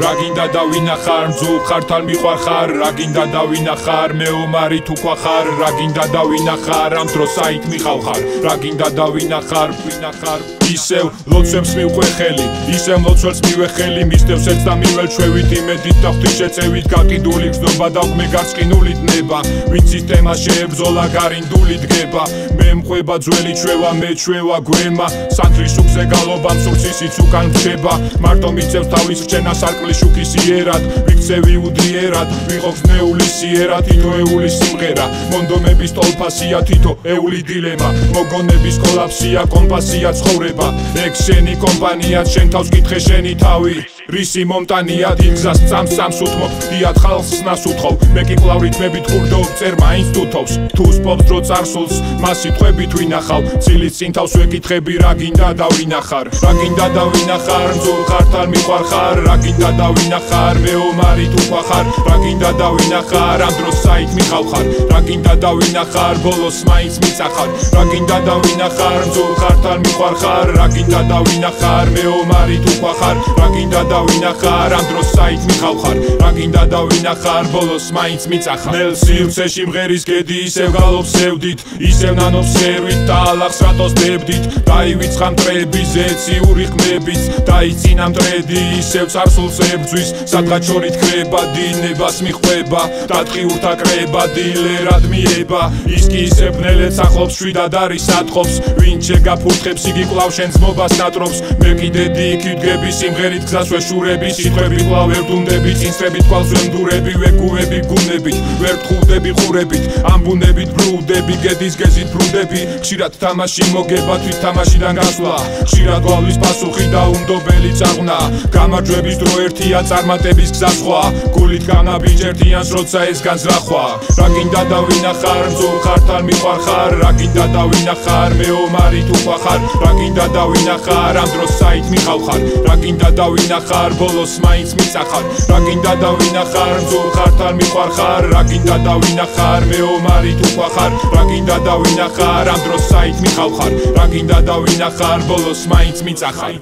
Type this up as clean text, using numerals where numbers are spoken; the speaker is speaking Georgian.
რა გინდა დავინახარ მძულ ხარ თან მიყვარ ხარ რა გინდა დავინახარ მეომარი თუ ქვახარ რა გინდა დავინახარ ამ დროს საით მიხავხარ რა გინდა დავინახარ ვინახარ ისევ ლოცვებს მივყვე ხელი ისევ ლოცველს მივე ხელი მისდევს ერთ და მიվել ჩვევით იმედით და ღვთის შეწევით გაყიდული გზნობა და მე გარწყინული ნება ვინც სისტემა შეებრძოლა გარინდული დგება მე მყვება ძველი ჩვევა მე ჩვევა გვემა სანთრის სუფზე გალობა მსურცისიც უკან რჩება მარტო მიწევს თავის რჩენა სარკმლის შუქის იერად ვიქცევი უდიერად ვიღო გზნეული სიერა თითო ეულის სიმღერა მონდომების ტოლფასია თითო ეული დილემა მოგონების კოლაფსია კომპასია ცხოვრება ეგ შენი კომპანია შენ თავს კითხე შენი თავი რისი მომტანია დილგზას წამს სამსუთმო დიად ხალხს ნასუთხოვ მე კი კვლავ რითმებით ხურდობ წერ მაინც თუთავს თუ სპობს დრო წარსულს მას სიტყვებით ვინახავ ცილის წინ თავს ვეკითხები რა გინდა დავინახარ რა გინდა დავინახარ მძულ ხარ თან მიყვარ ხარ რა გინდა დავინახარ მეომარი თუ ქვახარ რა გინდა დავინახარ ამ დროს საით მიხავხარ რა გინდა დავინახარ ბოლოს მაინც მიწახარ რა გინდა დავინახარ მძულ ხარ თან მიყვარ ხარ რა გინდა დავინახარ მეომარი თუ ქვახარ რა გინდა დავინახარ ამ დროს საით მიხავხარ რა გინდა დავინახარ ბოლოს მაინც მიწახარ ნელ სივრცეში მღერის გედი ისევ გალობს სევდით ისევ ნანობს სერვით და ალახს რატოს დებდით დაივიწყა მტრები ზეციური ხმებით დაიწინა მტრედი ისევ წარსულს ებძვის სადღაც შორით ქრება დინებას მიხვება დატყიურთა კრება დილერად მიება ის კი ისევ ბნელებს ახლობს შვიდად არის ატყობს ვინ შეგაფურთხებს იგი კვლავ შენ ძმობას ნატრობს მე კიდე იქით დგები სიმღერით გზას ვეშურები სიტყვები კვლავ ვერ დუნდები წინსრებით კვალს ვემდურები ვეგუები გუნებით ვერ ტყუვდები ხურებით ამბუნებით ბრუდები გედის გეზით ბრუნდები ხშირად თამაში მოგება თვით თამაშიდან გასვლა ხშირად გვალვის პასუხი და უნდობელი წაღნა გამარჯვების დრო ერთია წარმატების გზა სხვა გულით განაბიჯერთიანს როცა ეს განზრახვა რა გინდა დავინახარ მძულ ხარ თან მიყვარ ხარ რა გინდა დავინახარ მეომარი თუ ქვახარ რა გინდა დავინახარ ამ დროს საით მიხავხარ რა გინდა დავინახარ ბოლოს მაინც მიწახარ რა გინდა დავინახარ მძულ ხარ თან მიყვარ ხარ რა გინდა დავინახარ მეომარი თუ ქვახარ რა გინდა დავინახარ ამ დროს საით მიხავხარ რა გინდა დავინახარ ბოლოს მაინც მიწახარ